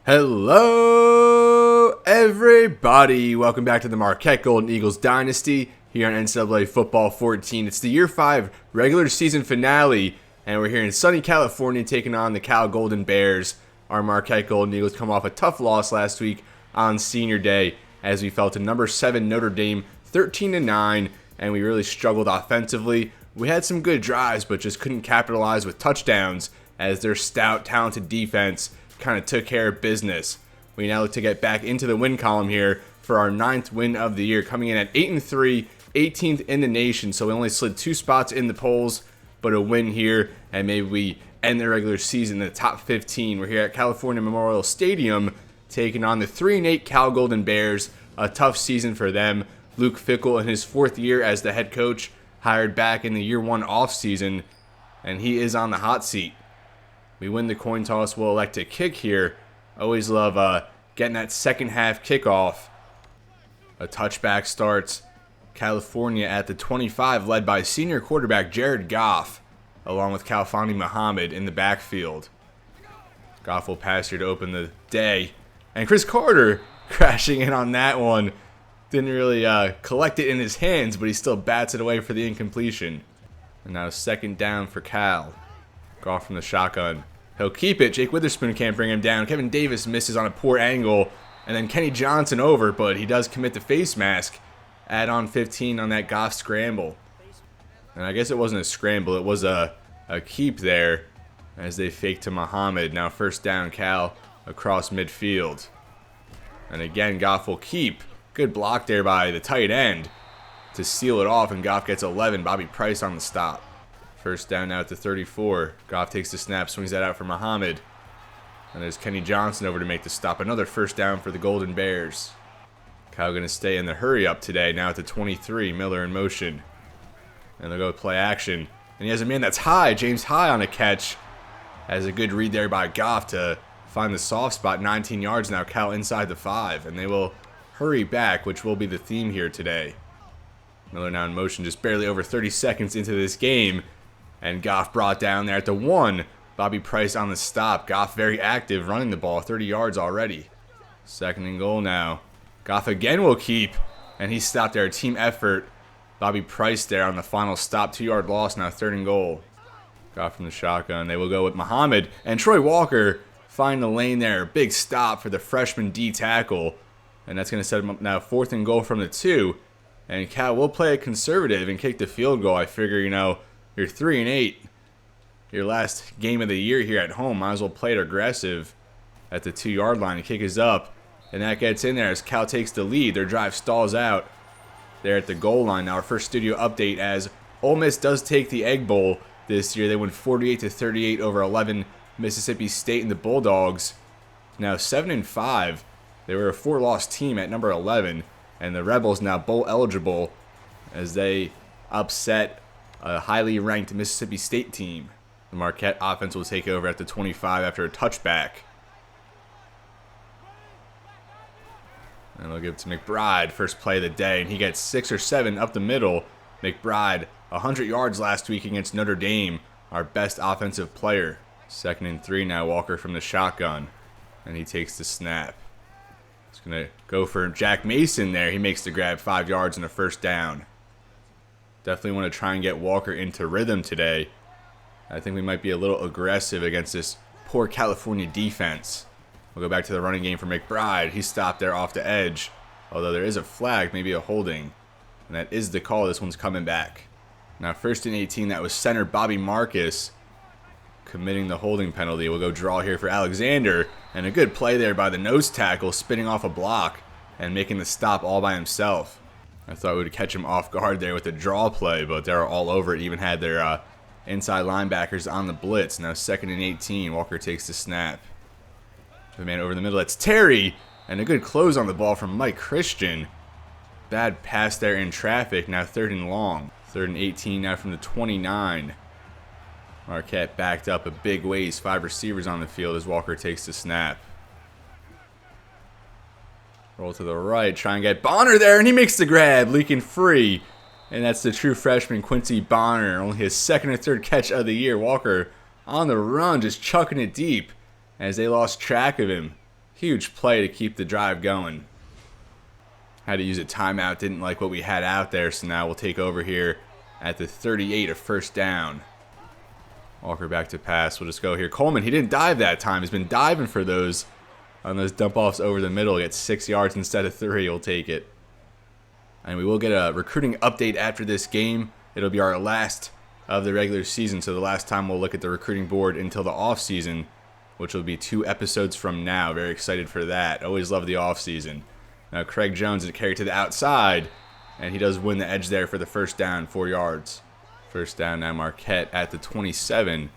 Hello, everybody. Welcome back to the Marquette Golden Eagles Dynasty here on NCAA Football 14. It's the Year 5 regular season finale, and we're here in sunny California taking on the Cal Golden Bears. Our Marquette Golden Eagles come off a tough loss last week on Senior Day as we fell to number 7 Notre Dame 13-9, and we really struggled offensively. We had some good drives, but just couldn't capitalize with touchdowns as their stout, talented defense kind of took care of business. We now look to get back into the win column here for our 9th win of the year, coming in at 8-3, 18th in the nation. So we only slid 2 spots in the polls, but a win here, and maybe we end the regular season in the top 15. We're here at California Memorial Stadium taking on the 3-8 Cal Golden Bears. A tough season for them. Luke Fickell in his 4th year as the head coach, hired back in the year 1 offseason, and he is on the hot seat. We win the coin toss. We'll elect to kick here. Always love getting that second half kickoff. A touchback starts. California at the 25, led by senior quarterback Jared Goff, along with Khalfani Muhammad in the backfield. Goff will pass here to open the day. And Chris Carter crashing in on that one. Didn't really collect it in his hands, but he still bats it away for the incompletion. And now second down for Cal. Goff from the shotgun. He'll keep it. Jake Witherspoon can't bring him down. Kevin Davis misses on a poor angle. And then Kenny Johnson over, but he does commit the face mask. Add on 15 on that Goff scramble. And I guess it wasn't a scramble. It was a keep there as they fake to Muhammad. Now first down Cal across midfield. And again, Goff will keep. Good block there by the tight end to seal it off, and Goff gets 11. Bobby Price on the stop. First down now at the 34. Goff takes the snap, swings that out for Muhammad. And there's Kenny Johnson over to make the stop. Another first down for the Golden Bears. Cal going to stay in the hurry up today. Now at the 23. Miller in motion. And they'll go play action. And he has a man that's high. James High on a catch. Has a good read there by Goff to find the soft spot. 19 yards now. Cal inside the 5. And they will hurry back, which will be the theme here today. Miller now in motion, just barely over 30 seconds into this game. And Goff brought down there at the 1. Bobby Price on the stop. Goff very active, running the ball, 30 yards already. Second and goal now. Goff again will keep, and he stopped there. Team effort. Bobby Price there on the final stop. 2-yard loss now, third and goal. Goff from the shotgun. They will go with Muhammad. And Troy Walker find the lane there. Big stop for the freshman D tackle. And that's going to set him up now, 4th and goal from the 2. And Cal will play it conservative and kick the field goal. I figure, you're 3-8. Your last game of the year here at home. Might as well play it aggressive at the 2-yard line. The kick is up, and that gets in there as Cal takes the lead. Their drive stalls out there at the goal line. Now our first studio update as Ole Miss does take the Egg Bowl this year. They win 48-38 over 11 Mississippi State and the Bulldogs. Now 7-5. They were a 4-loss team at number 11, and the Rebels now bowl eligible as they upset a highly ranked Mississippi State team. The Marquette offense will take over at the 25 after a touchback. And they'll give it to McBride, first play of the day, and he gets 6 or 7 up the middle. McBride, 100 yards last week against Notre Dame, our best offensive player. 2nd and 3 now, Walker from the shotgun, and he takes the snap. He's going to go for Jack Mason there. He makes the grab, 5 yards and a first down. Definitely want to try and get Walker into rhythm today. I think we might be a little aggressive against this poor California defense. We'll go back to the running game for McBride. He stopped there off the edge. Although there is a flag, maybe a holding. And that is the call. This one's coming back. Now 1st and 18, that was center Bobby Marcus committing the holding penalty. We'll go draw here for Alexander. And a good play there by the nose tackle, spinning off a block and making the stop all by himself. I thought we would catch him off guard there with the draw play, but they're all over it. Even had their inside linebackers on the blitz. Now 2nd and 18. Walker takes the snap. The man over the middle, that's Terry. And a good close on the ball from Mike Christian. Bad pass there in traffic. Now 3rd and long. 3rd and 18 now from the 29. Marquette backed up a big ways. 5 receivers on the field as Walker takes the snap. Roll to the right, try and get Bonner there, and he makes the grab, leaking free. And that's the true freshman Quincy Bonner, only his 2nd or 3rd catch of the year. Walker on the run, just chucking it deep as they lost track of him. Huge play to keep the drive going. Had to use a timeout, didn't like what we had out there, so now we'll take over here at the 38 of first down. Walker back to pass. We'll just go here. Coleman, he didn't dive that time. He's been diving for those on those dump offs over the middle. Gets 6 yards instead of 3. We'll take it. And we will get a recruiting update after this game. It'll be our last of the regular season, so the last time we'll look at the recruiting board until the offseason, which will be 2 episodes from now. Very excited for that. Always love the offseason. Now Craig Jones is carried to the outside, and he does win the edge there for the first down, 4 yards. First down now, Marquette at the 27.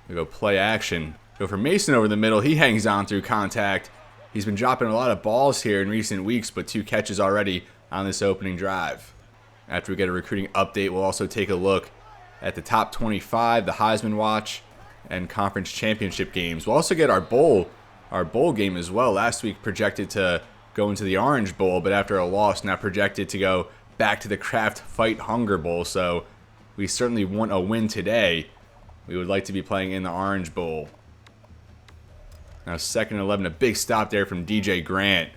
We go play action. Go for Mason over the middle. He hangs on through contact. He's been dropping a lot of balls here in recent weeks, but 2 catches already on this opening drive. After we get a recruiting update, we'll also take a look at the top 25, the Heisman Watch, and conference championship games. We'll also get our bowl game as well. Last week projected to go into the Orange Bowl, but after a loss, now projected to go back to the Kraft Fight Hunger Bowl. So we certainly want a win today. We would like to be playing in the Orange Bowl. Now 2nd and 11, a big stop there from DJ Grant.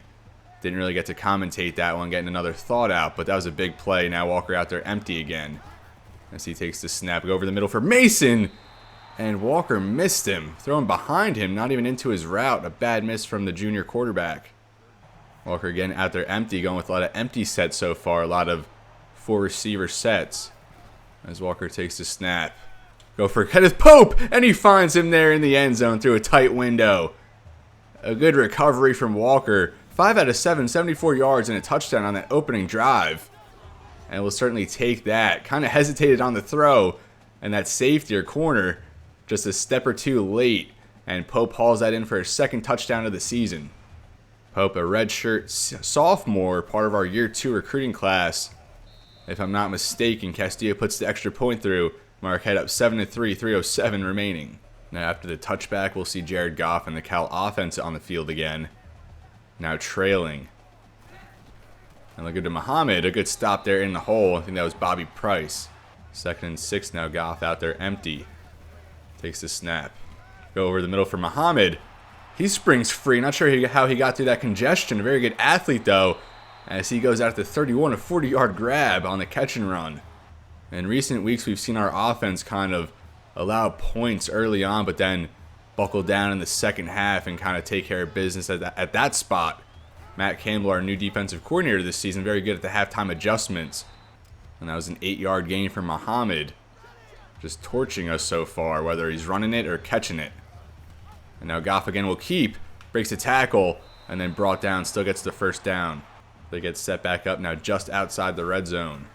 Didn't really get to commentate that one, getting another thought out, but that was a big play. Now Walker out there empty again as he takes the snap. Go over the middle for Mason, and Walker missed him. Throwing behind him, not even into his route. A bad miss from the junior quarterback. Walker again out there empty, going with a lot of empty sets so far. A lot of 4 receiver sets as Walker takes the snap. Go for Kenneth Pope, and he finds him there in the end zone through a tight window. A good recovery from Walker. 5 out of 7, 74 yards and a touchdown on that opening drive. And we'll certainly take that. Kind of hesitated on the throw, and that safety or corner just a step or 2 late. And Pope hauls that in for his 2nd touchdown of the season. Pope, a redshirt sophomore, part of our year 2 recruiting class. If I'm not mistaken, Castillo puts the extra point through. Marquette up 7-3, 3:07 remaining. Now after the touchback, we'll see Jared Goff and the Cal offense on the field again. Now trailing. And look at Muhammad. A good stop there in the hole. I think that was Bobby Price. 2nd and 6 now. Goff out there empty. Takes the snap. Go over the middle for Muhammad. He springs free. Not sure how he got through that congestion. A very good athlete, though, as he goes out to 31, a 40-yard grab on the catch and run. In recent weeks, we've seen our offense kind of allow points early on, but then buckle down in the second half and kind of take care of business at that spot. Matt Campbell, our new defensive coordinator this season, very good at the halftime adjustments. And that was an 8-yard gain for Muhammad. Just torching us so far, whether he's running it or catching it. And now Goff again will keep, breaks a tackle, and then brought down, still gets the first down. They get set back up now just outside the red zone.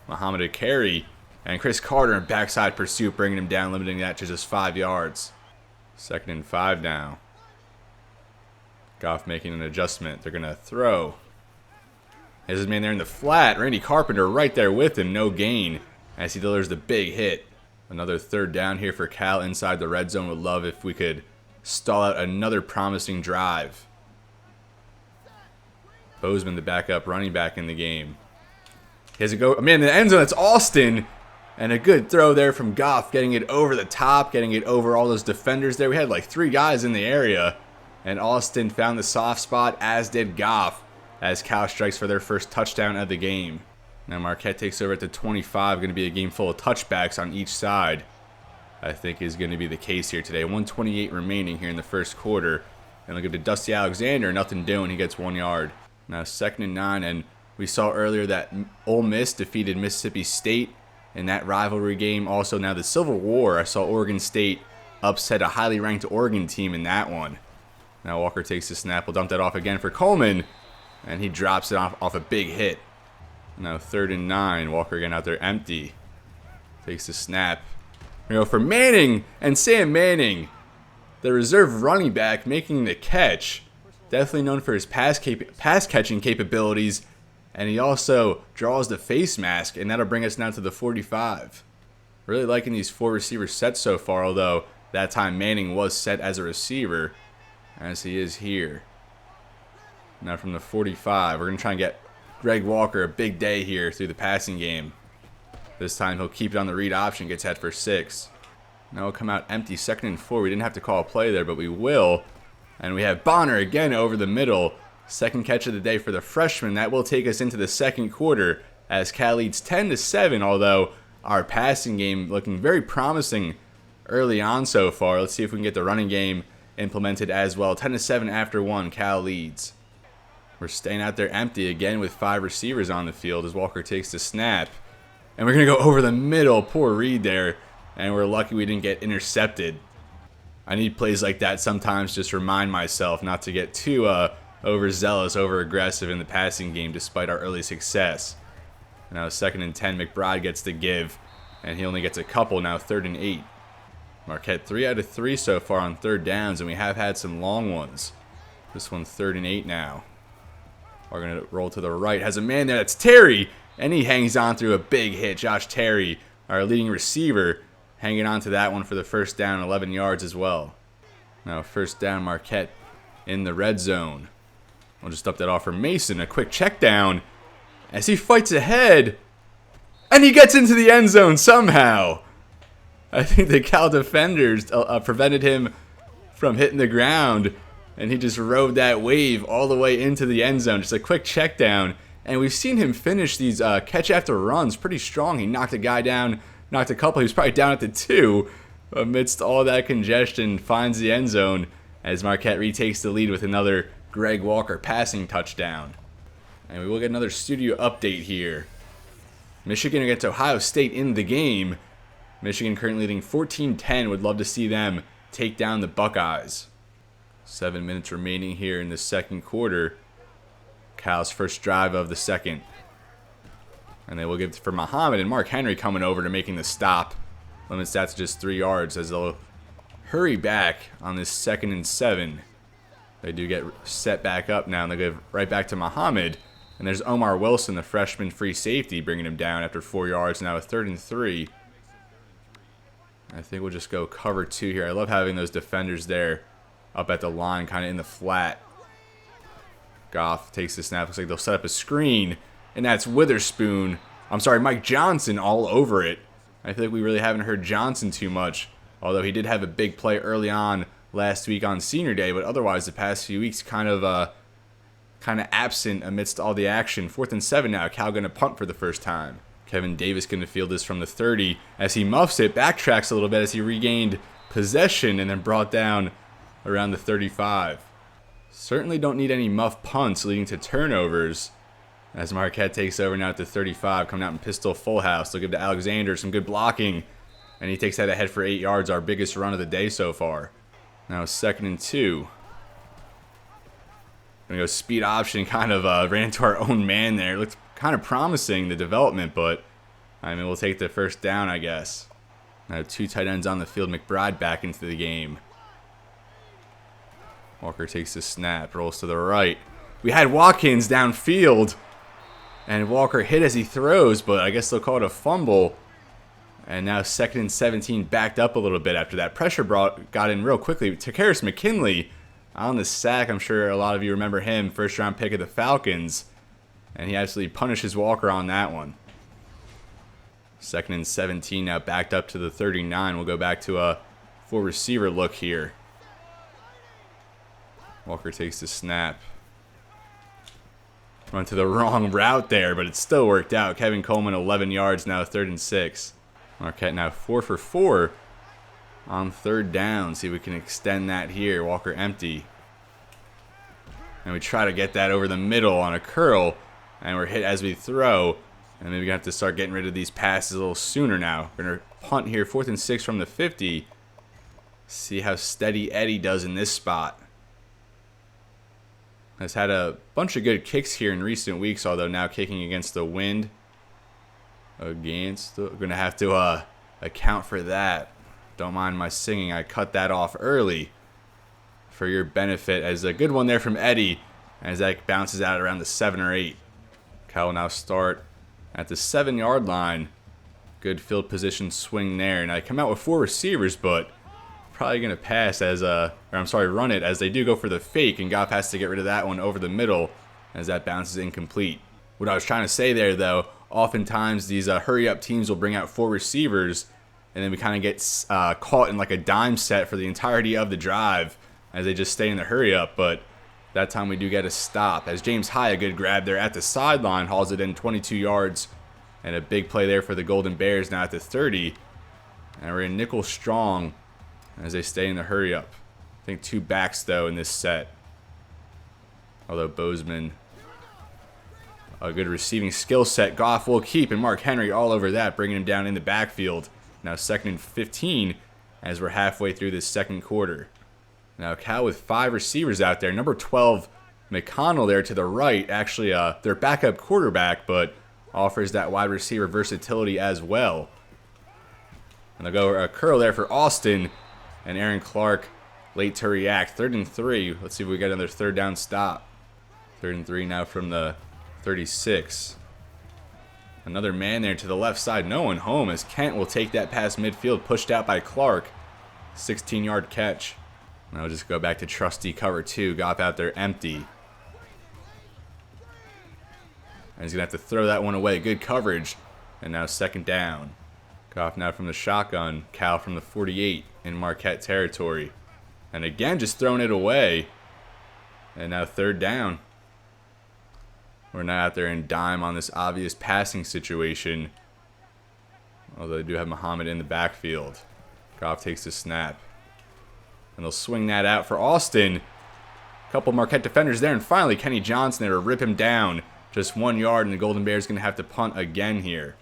Muhammad a carry, and Chris Carter in backside pursuit, bringing him down, limiting that to just 5 yards. 2nd and 5 now. Goff making an adjustment. They're going to throw. Has his man there in the flat. Randy Carpenter right there with him. No gain as he delivers the big hit. Another 3rd down here for Cal inside the red zone. Would love if we could stall out another promising drive. Bozeman, the backup running back in the game. He has a go. Man, in the end zone, it's Austin. And a good throw there from Goff, getting it over the top, getting it over all those defenders there. We had like 3 guys in the area. And Austin found the soft spot, as did Goff, as Cal strikes for their first touchdown of the game. Now Marquette takes over at the 25. Going to be a game full of touchbacks on each side, I think is going to be the case here today. 1:28 remaining here in the first quarter. And look at the Dusty Alexander, nothing doing. He gets 1 yard. Now 2nd and 9, and we saw earlier that Ole Miss defeated Mississippi State in that rivalry game. Also now the Civil War, I saw Oregon State upset a highly ranked Oregon team in that one. Now Walker takes the snap. We'll dump that off again for Coleman, and he drops it off a big hit. Now 3rd and 9. Walker again out there empty. Takes the snap. We go for Manning, and Sam Manning, the reserve running back, making the catch. Definitely known for his pass catching capabilities, and he also draws the face mask, and that'll bring us down to the 45. Really liking these 4 receiver sets so far, although that time Manning was set as a receiver, as he is here. Now from the 45, we're going to try and get Greg Walker a big day here through the passing game. This time he'll keep it on the read option, gets head for 6. Now we'll come out empty, 2nd and 4. We didn't have to call a play there, but we will. And we have Bonner again over the middle. Second catch of the day for the freshman. That will take us into the second quarter as Cal leads 10-7, although our passing game looking very promising early on so far. Let's see if we can get the running game implemented as well. 10-7 after one, Cal leads. We're staying out there empty again with 5 receivers on the field as Walker takes the snap. And we're going to go over the middle. Poor read there. And we're lucky we didn't get intercepted. I need plays like that sometimes just to remind myself not to get too overzealous, over-aggressive in the passing game despite our early success. Now 2nd and 10, McBride gets the give. And he only gets a couple now, 3rd and 8. Marquette 3 out of 3 so far on 3rd downs, and we have had some long ones. This one 3rd and 8 now. We're going to roll to the right. Has a man there. That's Terry. And he hangs on through a big hit. Josh Terry, our leading receiver, hanging on to that one for the first down, 11 yards as well. Now 1st down, Marquette in the red zone. We'll just up that off for Mason. A quick check down as he fights ahead. And he gets into the end zone somehow. I think the Cal defenders prevented him from hitting the ground. And he just rode that wave all the way into the end zone. Just a quick check down. And we've seen him finish these catch after runs pretty strong. He knocked a guy down, knocked a couple. He was probably down at the 2 amidst all that congestion. Finds the end zone as Marquette retakes the lead with another Greg Walker passing touchdown. And we will get another studio update here. Michigan against Ohio State in the game. Michigan currently leading 14-10. Would love to see them take down the Buckeyes. 7 minutes remaining here in the second quarter. Cal's first drive of the second. And they will give it for Muhammad and Mark Henry coming over to making the stop. Limits that to just 3 yards as they'll hurry back on this 2nd and 7. They do get set back up now, and they go right back to Muhammad. And there's Omar Wilson, the freshman free safety, bringing him down after 4 yards. Now a 3rd and 3. I think we'll just go cover 2 here. I love having those defenders there up at the line, kind of in the flat. Goff takes the snap. Looks like they'll set up a screen. And that's Mike Johnson all over it. I feel like we really haven't heard Johnson too much. Although he did have a big play early on last week on Senior Day. But otherwise, the past few weeks kind of absent amidst all the action. 4th and 7 now. Cal going to punt for the first time. Kevin Davis going to field this from the 30. As he muffs it, backtracks a little bit as he regained possession and then brought down around the 35. Certainly don't need any muff punts leading to turnovers. As Marquette takes over now at the 35, coming out in pistol full house. They'll give to Alexander some good blocking. And he takes that ahead for 8 yards, our biggest run of the day so far. Now 2nd and 2. Gonna go speed option, kind of ran into our own man there. Looked kind of promising, the development, but I mean, we'll take the first down, I guess. Now 2 tight ends on the field. McBride back into the game. Walker takes the snap, rolls to the right. We had Watkins downfield, and Walker hit as he throws, but I guess they'll call it a fumble. And now 2nd and 17, backed up a little bit after that. Pressure got in real quickly. Takaris McKinley on the sack. I'm sure a lot of you remember him, first-round pick of the Falcons. And he absolutely punishes Walker on that one. 2nd and 17, now backed up to the 39. We'll go back to a 4-receiver look here. Walker takes the snap. Run to the wrong route there, but it still worked out. Kevin Coleman, 11 yards, now 3rd and 6. Marquette now 4 for 4 on 3rd down. See if we can extend that here. Walker empty. And we try to get that over the middle on a curl, and we're hit as we throw. And then we're going to have to start getting rid of these passes a little sooner now. We're going to punt here, 4th and 6 from the 50. See how steady Eddie does in this spot. Has had a bunch of good kicks here in recent weeks, although now kicking against the wind. We're going to have to account for that. Don't mind my singing. I cut that off early for your benefit. As a good one there from Eddie, as that bounces out around the 7 or 8. Cal will now start at the 7-yard line. Good field position swing there. And I come out with 4 receivers, but probably going to pass run it as they do go for the fake, and Goff has to get rid of that one over the middle as that bounces incomplete. What I was trying to say there, though, oftentimes these hurry-up teams will bring out 4 receivers, and then we kind of get caught in like a dime set for the entirety of the drive, as they just stay in the hurry up, but that time we do get a stop as James High, a good grab there at the sideline, hauls it in 22 yards, and a big play there for the Golden Bears now at the 30. And we're in nickel strong as they stay in the hurry up. I think 2 backs though in this set. Although Bozeman, a good receiving skill set. Goff will keep, and Mark Henry all over that, bringing him down in the backfield. Now 2nd and 15 as we're halfway through this second quarter. Now Cal with 5 receivers out there. Number 12, McConnell there to the right. Actually, their backup quarterback, but offers that wide receiver versatility as well. And they'll go a curl there for Austin, and Aaron Clark late to react. 3rd and 3. Let's see if we get another 3rd down stop. 3rd and 3 now from the 36. Another man there to the left side. No one home as Kent will take that past midfield, pushed out by Clark. 16-yard catch. Now we'll just go back to trusty cover 2. Goff out there empty. And he's going to have to throw that one away. Good coverage. And now 2nd down. Goff now from the shotgun. Cal from the 48 in Marquette territory. And again, just throwing it away. And now 3rd down. We're not out there in dime on this obvious passing situation. Although they do have Muhammad in the backfield. Goff takes the snap. And they'll swing that out for Austin. A couple Marquette defenders there. And finally, Kenny Johnson there to rip him down. Just 1 yard, and the Golden Bears going to have to punt again here.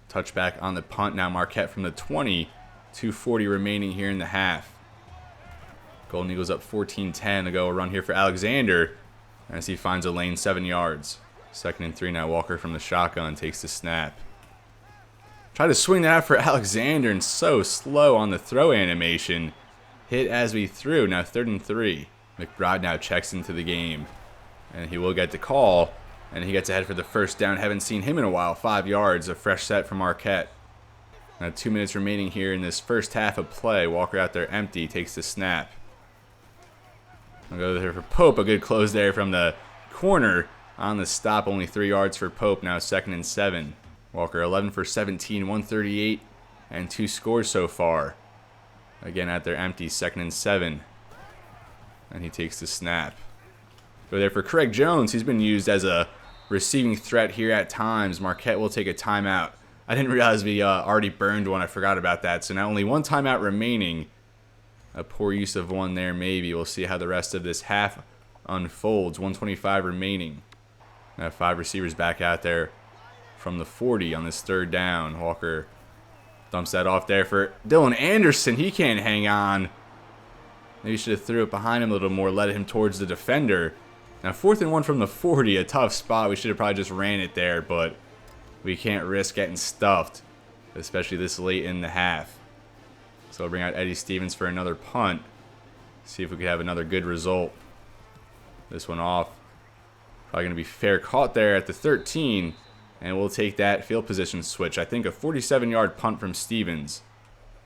Touchback on the punt now. Marquette from the 20. 2:40 remaining here in the half. Golden Eagles up 14-10. To go a run here for Alexander as he finds a lane 7 yards. 2nd and 3 now. Walker from the shotgun takes the snap. Try to swing that out for Alexander, and so slow on the throw animation. Hit as we threw. Now 3rd and 3. McBride now checks into the game, and he will get the call, and he gets ahead for the 1st down. Haven't seen him in a while. 5 yards, a fresh set from Marquette. Now 2 minutes remaining here in this first half of play. Walker out there empty, takes the snap. I'll go there for Pope. A good close there from the corner on the stop. Only 3 yards for Pope. Now 2nd and 7. Walker 11 for 17, 138, and 2 scores so far. Again out there empty, 2nd and 7. And he takes the snap. Go there for Craig Jones. He's been used as a receiving threat here at times. Marquette will take a timeout. I didn't realize we already burned one. I forgot about that. So now only 1 timeout remaining. A poor use of one there maybe. We'll see how the rest of this half unfolds. 1:25 remaining. Now 5 receivers back out there from the 40 on this 3rd down. Walker dumps that off there for Dylan Anderson. He can't hang on. Maybe should have threw it behind him a little more, led him towards the defender. Now 4th and 1 from the 40, a tough spot. We should have probably just ran it there, but we can't risk getting stuffed, especially this late in the half. So we'll bring out Eddie Stevens for another punt. See if we could have another good result. This one off. Probably going to be fair caught there at the 13. And we'll take that field position switch. I think a 47-yard punt from Stevens.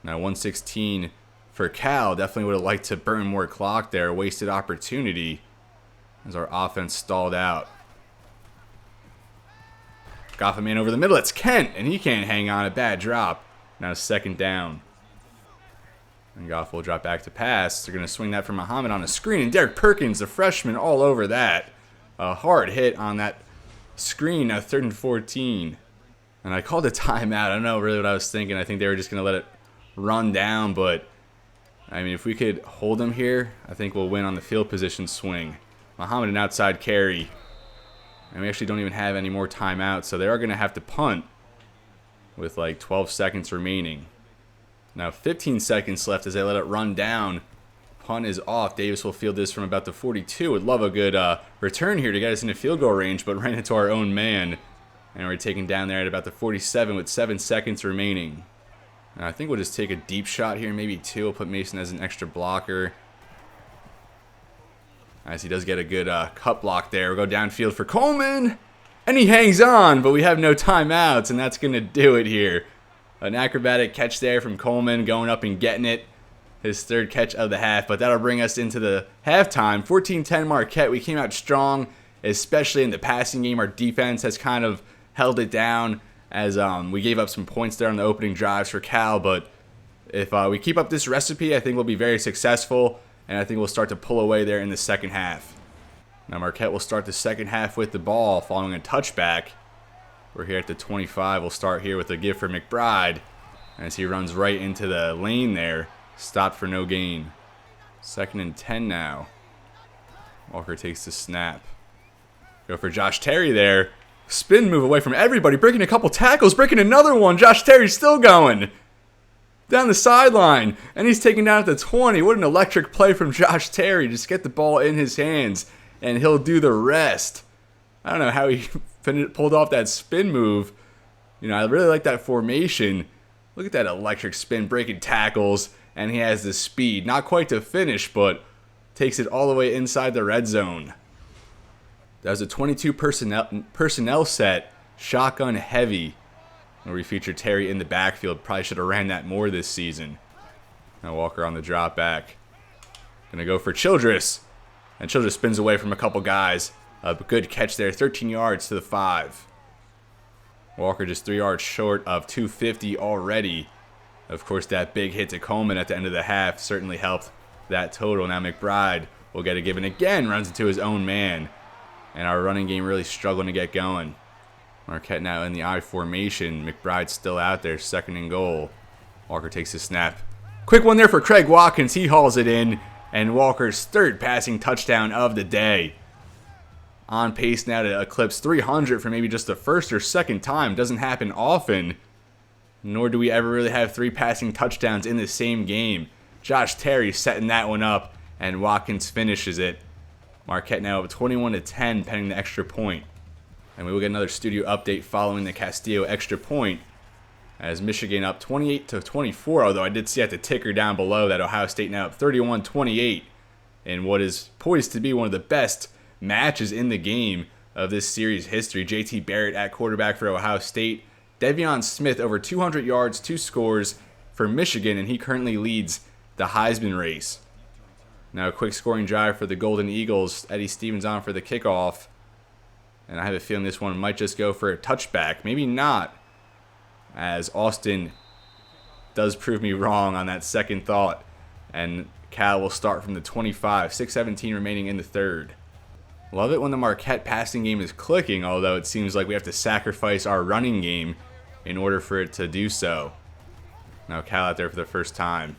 Now 116 for Cal. Definitely would have liked to burn more clock there. Wasted opportunity as our offense stalled out. Goff a man over the middle. It's Kent, and he can't hang on. A bad drop. Now 2nd down. And Goff will drop back to pass. They're going to swing that for Muhammad on a screen. And Derek Perkins, the freshman, all over that. A hard hit on that screen. Now 3rd and 14. And I called a timeout. I don't know really what I was thinking. I think they were just going to let it run down. But, I mean, if we could hold them here, I think we'll win on the field position swing. Muhammad an outside carry. And we actually don't even have any more timeouts. So they are going to have to punt with like 12 seconds remaining. Now 15 seconds left as they let it run down. Punt is off. Davis will field this from about the 42. Would love a good return here to get us into field goal range, but ran into our own man. And we're taken down there at about the 47 with 7 seconds remaining. And I think we'll just take a deep shot here, maybe 2. We'll put Mason as an extra blocker. As he does get a good cut block there. We'll go downfield for Coleman. And he hangs on, but we have no timeouts, and that's going to do it here. An acrobatic catch there from Coleman, going up and getting it. His 3rd catch of the half, but that'll bring us into the halftime. 14-10 Marquette. We came out strong, especially in the passing game. Our defense has kind of held it down as we gave up some points there on the opening drives for Cal, but if we keep up this recipe, I think we'll be very successful. and I think we'll start to pull away there in the second half. Now Marquette will start the second half with the ball following a touchback. We're here at the 25. We'll start here with a give for McBride as he runs right into the lane there. Stopped for no gain. 2nd and 10 now. Walker takes the snap. Go for Josh Terry there. Spin move away from everybody. Breaking a couple tackles. Breaking another one. Josh Terry's still going. Down the sideline. And he's taken down at the 20. What an electric play from Josh Terry. Just get the ball in his hands and he'll do the rest. I don't know how he pulled off that spin move. You know, I really like that formation. Look at that electric spin. Breaking tackles. And he has the speed. Not quite to finish, but takes it all the way inside the red zone. That was a 22 personnel set, shotgun heavy, where we featured Terry in the backfield. Probably should have ran that more this season. Now Walker on the drop back. Gonna go for Childress. And Childress spins away from a couple guys. A good catch there, 13 yards to the 5. Walker just 3 yards short of 250 already. Of course, that big hit to Coleman at the end of the half certainly helped that total. Now McBride will get a give and again runs into his own man. And our running game really struggling to get going. Marquette now in the I formation. McBride's still out there, 2nd and goal. Walker takes the snap. Quick one there for Craig Watkins. He hauls it in. And Walker's 3rd passing touchdown of the day. On pace now to eclipse 300 for maybe just the 1st or 2nd time. Doesn't happen often. Nor do we ever really have 3 passing touchdowns in the same game. Josh Terry setting that one up. And Watkins finishes it. Marquette now up 21-10 pending the extra point. And we will get another studio update following the Castillo extra point. As Michigan up 28-24, although I did see at the ticker down below that Ohio State now up 31-28 in what is poised to be one of the best matches in the game of this series history. JT Barrett at quarterback for Ohio State. Devion Smith over 200 yards, 2 scores for Michigan, and he currently leads the Heisman race. Now a quick scoring drive for the Golden Eagles. Eddie Stevens on for the kickoff. And I have a feeling this one might just go for a touchback. Maybe not, as Austin does prove me wrong on that second thought. And Cal will start from the 25. 6:17 remaining in the 3rd. Love it when the Marquette passing game is clicking, although it seems like we have to sacrifice our running game in order for it to do so. Now Cal out there for the first time.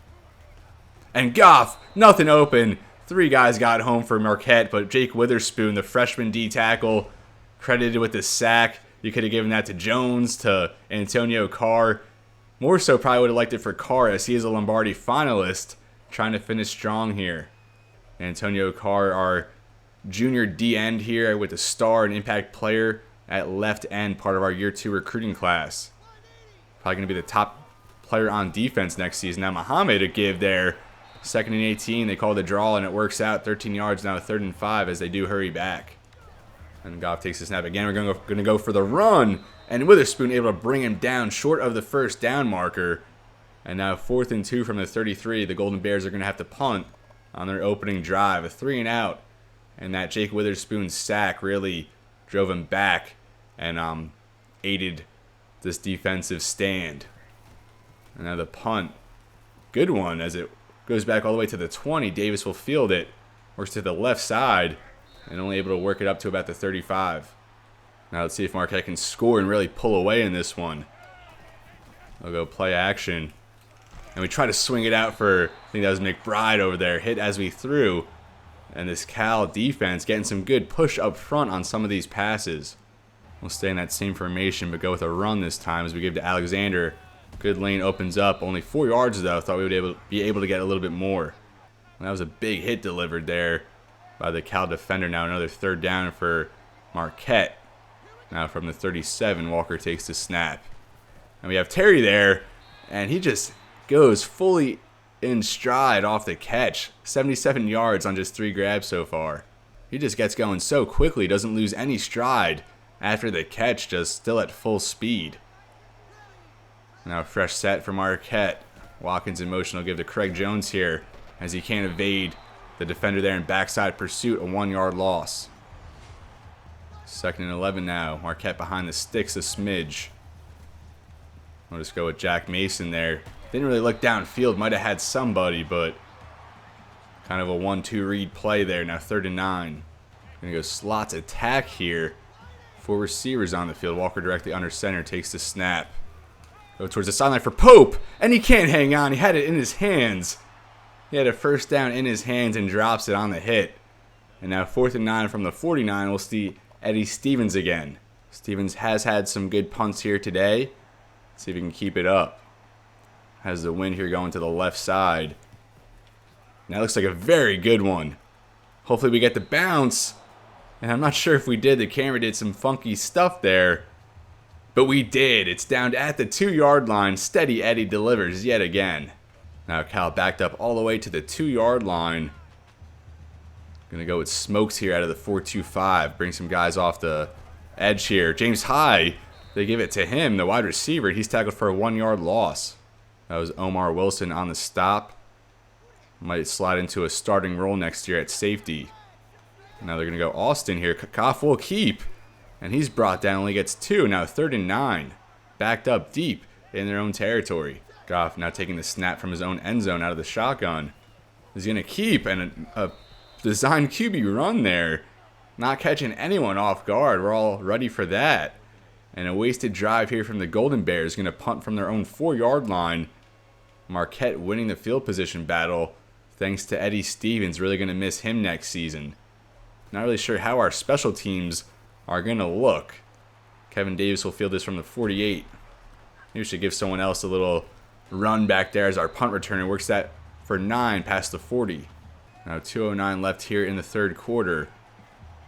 And Goff, nothing open. 3 guys got home for Marquette, but Jake Witherspoon, the freshman D tackle, credited with the sack. You could have given that to Jones, to Antonio Carr. More so probably would have liked it for Carr, as he is a Lombardi finalist, trying to finish strong here. Antonio Carr, our junior D end here with a star and impact player at left end, part of our year 2 recruiting class. Probably going to be the top player on defense next season. Now Muhammad a give there. 2nd and 18, they call the draw, and it works out. 13 yards now, 3rd and 5 as they do hurry back. And Goff takes the snap again. We're going to go for the run, and Witherspoon able to bring him down short of the 1st down marker. And now 4th and 2 from the 33. The Golden Bears are going to have to punt on their opening drive. A 3 and out, and that Jake Witherspoon sack really drove him back and aided this defensive stand. And now the punt, good one as it goes back all the way to the 20. Davis will field it. Works to the left side. And only able to work it up to about the 35. Now let's see if Marquette can score and really pull away in this one. They'll go play action. And we try to swing it out for, I think that was McBride over there. Hit as we threw. And this Cal defense getting some good push up front on some of these passes. We'll stay in that same formation, but go with a run this time as we give to Alexander. Good lane opens up. Only 4 yards, though. Thought we would be able to get a little bit more. And that was a big hit delivered there by the Cal defender. Now another 3rd down for Marquette. Now from the 37, Walker takes the snap. And we have Terry there, and he just goes fully in stride off the catch. 77 yards on just 3 grabs so far. He just gets going so quickly, doesn't lose any stride after the catch, just still at full speed. Now a fresh set for Marquette. Watkins in motion will give to Craig Jones here as he can't evade the defender there in backside pursuit, a 1-yard loss. 2nd and 11 now. Marquette behind the sticks a smidge. We'll just go with Jack Mason there. Didn't really look downfield. Might have had somebody, but Kind of a 1-2 read play there. Now 3rd and 9. Gonna go slots attack here. 4 receivers on the field. Walker directly under center. Takes the snap. Go towards the sideline for Pope. And he can't hang on. He had it in his hands. He had a first down in his hands and drops it on the hit. And now 4th and 9 from the 49. We'll see Eddie Stevens again. Stevens has had some good punts here today. Let's see if he can keep it up. Has the wind here going to the left side. That looks like a very good one. Hopefully we get the bounce. And I'm not sure if we did. The camera did some funky stuff there. But we did. It's down at the 2-yard line. Steady Eddie delivers yet again. Now Cal backed up all the way to the 2-yard line. Gonna go with Smokes here out of the 4-2-5. Bring some guys off the edge here. James High. They give it to him, the wide receiver. He's tackled for a 1-yard loss. That was Omar Wilson on the stop. Might slide into a starting role next year at safety. Now they're going to go Austin here. Goff will keep. And he's brought down, only gets 2. Now 3rd and 9. Backed up deep in their own territory. Goff now taking the snap from his own end zone out of the shotgun. He's going to keep, and a designed QB run there. Not catching anyone off guard. We're all ready for that. And a wasted drive here from the Golden Bears. Going to punt from their own 4-yard line. Marquette winning the field position battle. Thanks to Eddie Stevens. Really going to miss him next season. Not really sure how our special teams are going to look. Kevin Davis will field this from the 48. Maybe we should give someone else a little run back there as our punt returner. Works that for 9 past the 40. Now 2:09 left here in the 3rd quarter.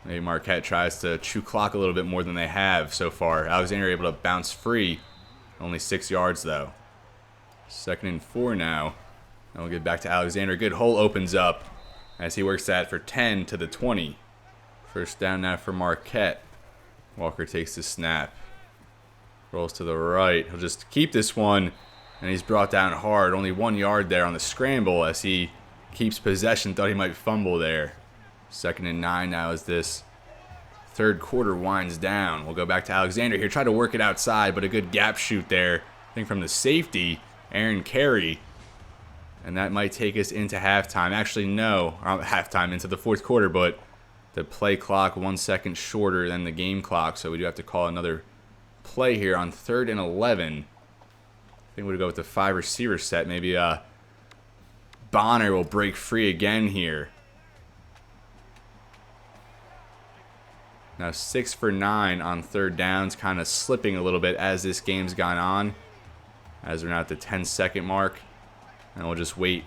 Maybe Marquette tries to chew clock a little bit more than they have so far. Alexander able to bounce free. Only 6 yards though. 2nd and 4 now. And we'll get back to Alexander. Good hole opens up as he works that for 10 to the 20. First down now for Marquette. Walker takes the snap. Rolls to the right. He'll just keep this one. And he's brought down hard. Only 1 yard there on the scramble as he keeps possession. Thought he might fumble there. 2nd and 9 now as this 3rd quarter winds down. We'll go back to Alexander here. Try to work it outside, but a good gap shoot there. I think from the safety, Aaron Carey. And that might take us into halftime. Actually, no. Halftime into the 4th quarter, but the play clock 1 second shorter than the game clock. So we do have to call another play here on 3rd and 11. I think we'll go with the 5 receiver set. Maybe Bonner will break free again here. Now 6 for 9 on 3rd downs. Kind of slipping a little bit as this game's gone on. As we're now at the 10-second mark. And we'll just wait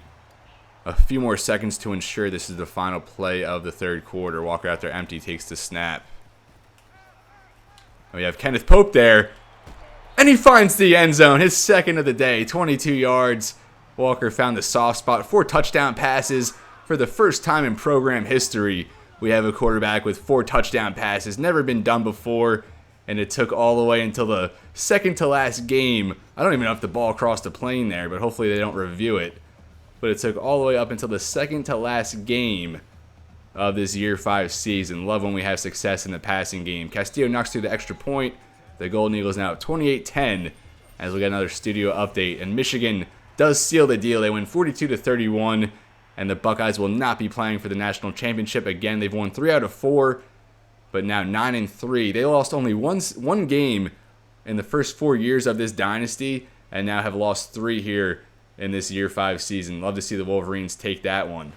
a few more seconds to ensure this is the final play of the 3rd quarter. Walker out there empty, takes the snap. We have Kenneth Pope there. And he finds the end zone, his 2nd of the day, 22 yards. Walker found the soft spot. 4 touchdown passes for the first time in program history. We have a quarterback with 4 touchdown passes. Never been done before. And it took all the way until the 2nd to last game. I don't even know if the ball crossed the plane there, but hopefully they don't review it. But it took all the way up until the 2nd to last game of this Year 5 season. Love when we have success in the passing game. Castillo knocks through the extra point. The Golden Eagles now at 28-10 as we get another studio update. And Michigan does seal the deal. They win 42-31, and the Buckeyes will not be playing for the national championship again. They've won 3 out of 4. But now 9-3. They lost only one game in the first 4 years of this dynasty, and now have lost 3 here in this Year 5 season. Love to see the Wolverines take that one.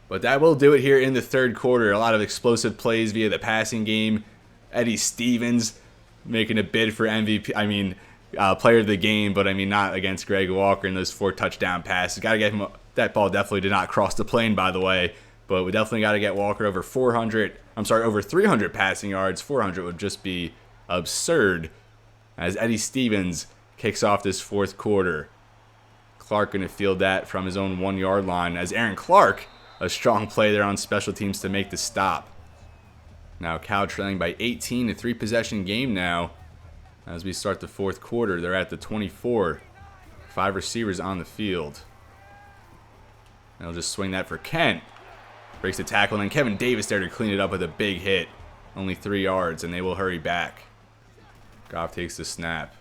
But that will do it here in the 3rd quarter. A lot of explosive plays via the passing game. Eddie Stevens making a bid for MVP. Player of the game, but not against Greg Walker in those 4 touchdown passes. Got to get him. That ball definitely did not cross the plane, by the way. But we definitely got to get Walker over 300 passing yards. 400 would just be absurd. As Eddie Stevens kicks off this 4th quarter. Clark going to field that from his own 1 yard line. As Aaron Clark, a strong play there on special teams to make the stop. Now Cal trailing by 18, a 3-possession game now. As we start the 4th quarter, they're at the 24. 5 receivers on the field. They'll just swing that for Kent. Breaks the tackle, and then Kevin Davis there to clean it up with a big hit. Only 3 yards, and they will hurry back. Goff takes the snap.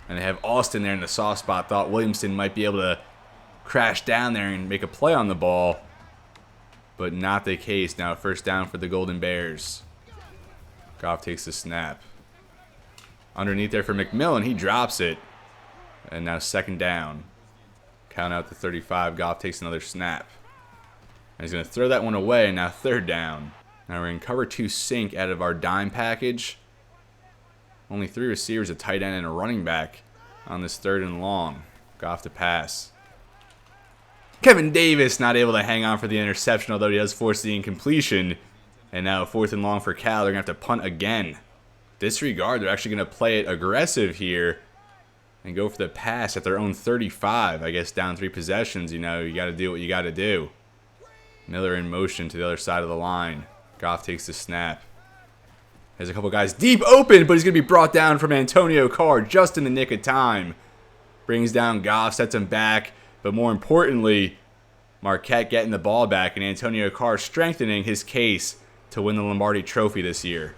And they have Austin there in the soft spot. Thought Williamson might be able to crash down there and make a play on the ball. But not the case. Now first down for the Golden Bears. Goff takes the snap. Underneath there for McMillan. He drops it. And now second down. Count out to 35. Goff takes another snap. And he's going to throw that one away. And now third down. Now we're in cover 2 sink out of our dime package. Only 3 receivers, a tight end, and a running back on this third and long. Goff to pass. Kevin Davis not able to hang on for the interception, although he does force the incompletion. And now fourth and long for Cal. They're going to have to punt again. Disregard. They're actually going to play it aggressive here and go for the pass at their own 35. I guess down 3 possessions, you know, you got to do what you got to do. Miller in motion to the other side of the line. Goff takes the snap. There's a couple guys deep open, but he's going to be brought down from Antonio Carr just in the nick of time. Brings down Goff, sets him back. But more importantly, Marquette getting the ball back and Antonio Carr strengthening his case to win the Lombardi Trophy this year.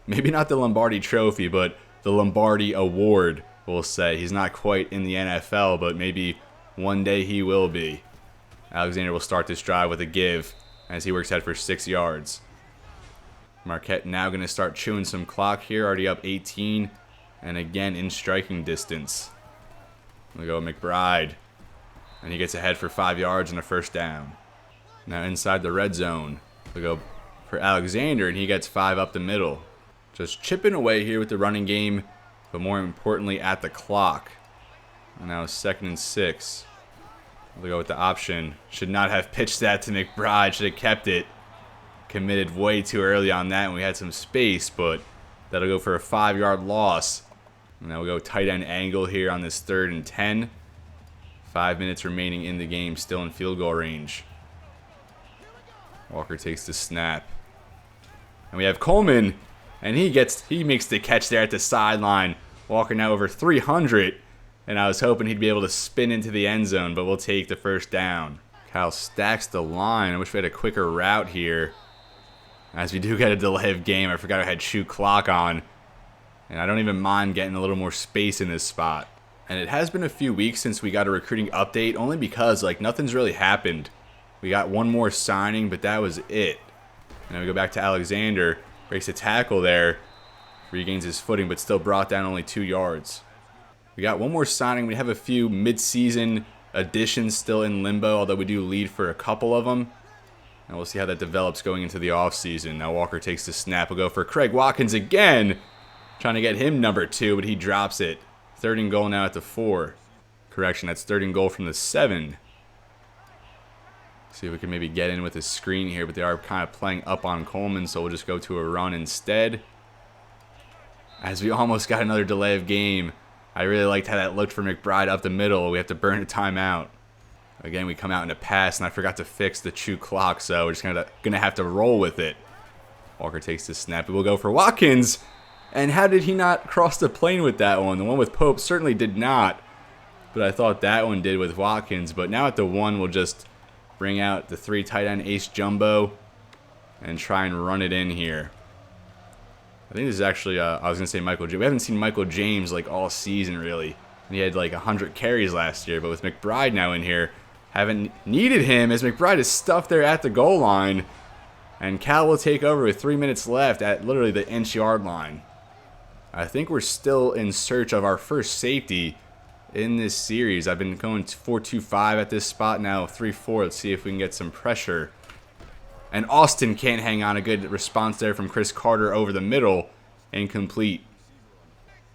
Maybe not the Lombardi Trophy, but the Lombardi Award, we'll say. He's not quite in the NFL, but maybe one day he will be. Alexander will start this drive with a give as he works ahead for 6 yards. Marquette now going to start chewing some clock here, already up 18, and again in striking distance. We'll go McBride, and he gets ahead for 5 yards and a first down. Now inside the red zone, we'll go for Alexander, and he gets 5 up the middle. Just chipping away here with the running game, but more importantly at the clock. And now 2nd and 6. We'll go with the option. Should not have pitched that to McBride, should have kept it. Committed way too early on that and we had some space, but that'll go for a 5-yard loss. And now we'll go tight end angle here on this 3rd and 10. 5 minutes remaining in the game, still in field goal range. Walker takes the snap. And we have Coleman, and he makes the catch there at the sideline. Walker now over 300, and I was hoping he'd be able to spin into the end zone, but we'll take the first down. Cal stacks the line. I wish we had a quicker route here. As we do get a delay of game, I forgot I had shoot clock on. And I don't even mind getting a little more space in this spot. And it has been a few weeks since we got a recruiting update, only because like nothing's really happened. We got one more signing, but that was it. And then we go back to Alexander, breaks a tackle there, regains his footing, but still brought down only 2 yards. We got one more signing. We have a few mid-season additions still in limbo, although we do lead for a couple of them. And we'll see how that develops going into the offseason. Now Walker takes the snap. We'll go for Craig Watkins again. Trying to get him number 2, but he drops it. 3rd and goal now at the 4. Correction, that's 3rd and goal from the 7. See if we can maybe get in with a screen here, but they are kind of playing up on Coleman, so we'll just go to a run instead. As we almost got another delay of game. I really liked how that looked for McBride up the middle. We have to burn a timeout. Again, we come out in a pass, and I forgot to fix the chew clock, so we're just gonna have to roll with it. Walker takes the snap. We'll go for Watkins. And how did he not cross the plane with that one? The one with Pope certainly did not, but I thought that one did with Watkins. But now at the 1, we'll just bring out the 3 tight end ace jumbo and try and run it in here. I think this is actually, I was going to say Michael James. We haven't seen Michael James like all season really. And he had like 100 carries last year, but with McBride now in here, haven't needed him as McBride is stuffed there at the goal line. And Cal will take over with 3 minutes left at literally the inch-yard line. I think we're still in search of our first safety in this series. I've been going 4-2-5 at this spot now, 3-4. Let's see if we can get some pressure. And Austin can't hang on. A good response there from Chris Carter over the middle. Incomplete.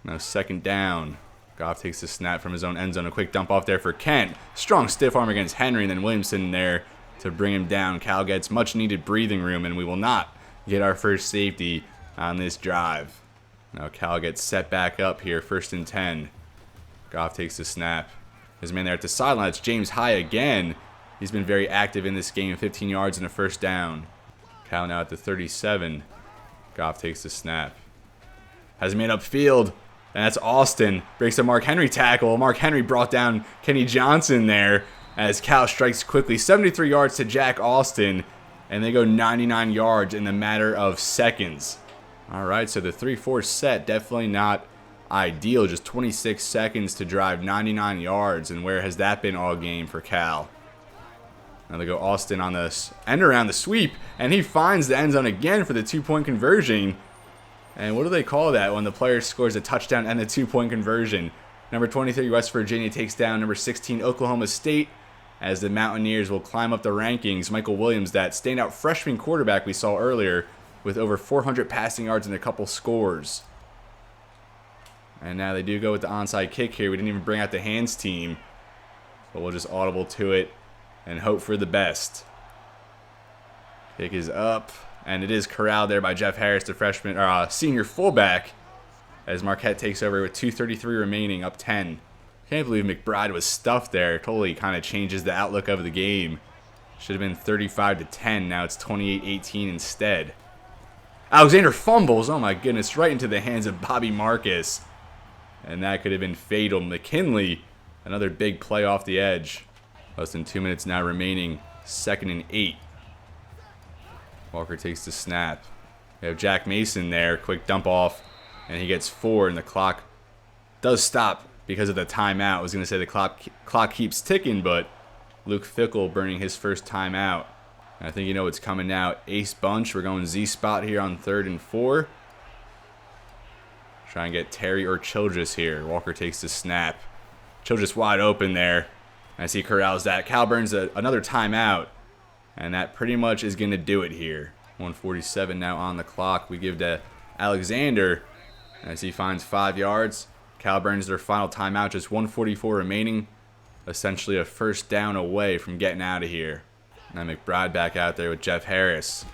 Now 2nd down. Goff takes the snap from his own end zone. A quick dump off there for Kent. Strong stiff arm against Henry, and then Williamson there to bring him down. Cal gets much needed breathing room, and we will not get our first safety on this drive. Now Cal gets set back up here, 1st and 10. Goff takes the snap. His man there at the sideline. It's James High again. He's been very active in this game. 15 yards and a first down. Cal now at the 37. Goff takes the snap. Has made upfield. And that's Austin. Breaks a Mark Henry tackle. Mark Henry brought down Kenny Johnson there as Cal strikes quickly. 73 yards to Jack Austin. And they go 99 yards in the matter of seconds. All right, so the 3-4 set, definitely not ideal. Just 26 seconds to drive 99 yards, and where has that been all game for Cal? Now they go Austin on the end around the sweep, and he finds the end zone again for the 2-point conversion. And what do they call that when the player scores a touchdown and a 2-point conversion? Number 23 West Virginia takes down number 16 Oklahoma State as the Mountaineers will climb up the rankings. Michael Williams, that standout freshman quarterback we saw earlier, with over 400 passing yards and a couple scores. And now they do go with the onside kick here. We didn't even bring out the hands team, but we'll just audible to it and hope for the best. Kick is up, and it is corralled there by Jeff Harris, the freshman or senior fullback, as Marquette takes over with 2:33 remaining, up 10. Can't believe McBride was stuffed there. Totally kind of changes the outlook of the game. Should have been 35-10. Now it's 28-18 instead. Alexander fumbles. Oh my goodness, right into the hands of Bobby Marcus. And that could have been fatal. McKinley, another big play off the edge. Less than 2 minutes now remaining. 2nd and 8. Walker takes the snap. We have Jack Mason there. Quick dump off. And he gets 4, and the clock does stop because of the timeout. I was going to say the clock keeps ticking, but Luke Fickell burning his first timeout. And I think you know what's coming now. Ace bunch. We're going Z spot here on 3rd and 4. Try and get Terry or Childress here. Walker takes the snap. Childress wide open there. As he corrals that. Cal burns another timeout. And that pretty much is going to do it here. 1:47 now on the clock. We give to Alexander as he finds 5 yards. Cal burns their final timeout. Just 1:44 remaining. Essentially a first down away from getting out of here. Now McBride back out there with Jeff Harris.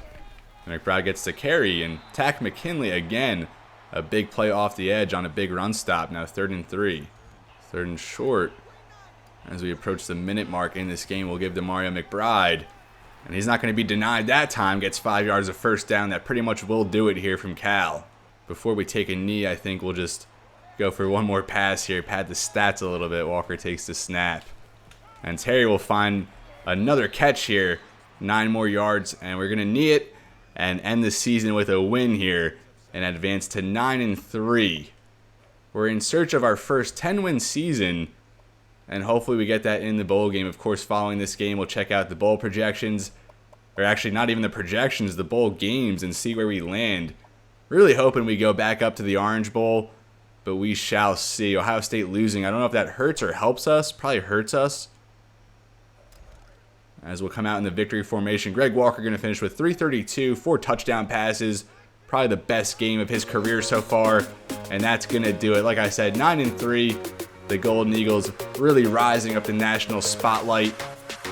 McBride gets the carry and tack McKinley again. A big play off the edge on a big run stop. Now 3rd and 3. 3rd and short. As we approach the minute mark in this game, we'll give to Mario McBride. And he's not going to be denied that time. Gets 5 yards of first down. That pretty much will do it here from Cal. Before we take a knee, I think we'll just go for one more pass here. Pad the stats a little bit. Walker takes the snap. And Terry will find another catch here. 9 more yards. And we're going to knee it and end the season with a win here and advance to 9 and 3. We're in search of our first 10-win season, and hopefully we get that in the bowl game. Of course, following this game, we'll check out the bowl projections, or actually not even the projections, the bowl games, and see where we land. Really hoping we go back up to the Orange Bowl, but we shall see. Ohio State losing, I don't know if that hurts or helps us. Probably hurts us, as we'll come out in the victory formation. Greg Walker going to finish with 332, 4 touchdown passes. Probably the best game of his career so far, and that's going to do it. Like I said, 9 and 3. The Golden Eagles really rising up the national spotlight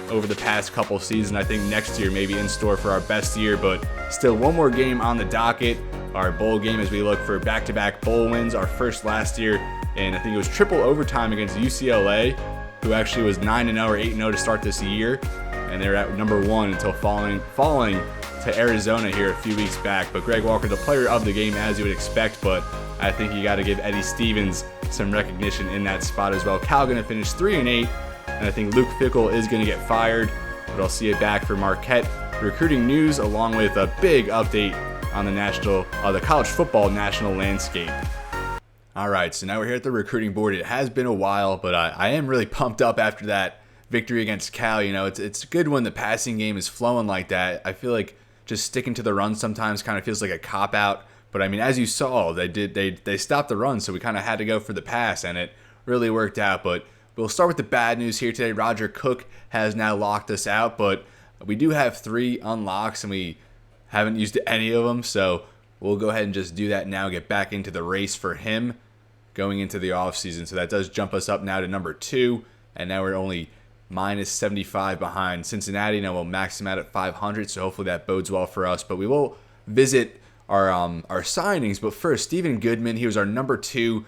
over the past couple seasons. I think next year may be in store for our best year, but still one more game on the docket. Our bowl game as we look for back-to-back bowl wins. Our first last year, and I think it was triple overtime against UCLA, who actually was 9-0 or 8-0 to start this year, and they're at number 1 until falling to Arizona here a few weeks back. But Greg Walker, the player of the game, as you would expect, but I think you got to give Eddie Stevens some recognition in that spot as well. Cal going to finish 3 and 8, and I think Luke Fickell is going to get fired, but I'll see you back for Marquette recruiting news along with a big update on the college football national landscape. All right, so now we're here at the recruiting board. It has been a while, but I am really pumped up after that victory against Cal. You know, it's good when the passing game is flowing like that. I feel like just sticking to the run sometimes kind of feels like a cop-out. But, I mean, as you saw, they stopped the run, so we kind of had to go for the pass, and it really worked out. But we'll start with the bad news here today. Roger Cook has now locked us out, but we do have 3 unlocks, and we haven't used any of them. So we'll go ahead and just do that now, get back into the race for him going into the offseason. So that does jump us up now to number 2, and now we're only minus 75 behind Cincinnati. Now we'll max him out at 500, so hopefully that bodes well for us. But we will visit our signings. But first, Stephen Goodman, he was our number 2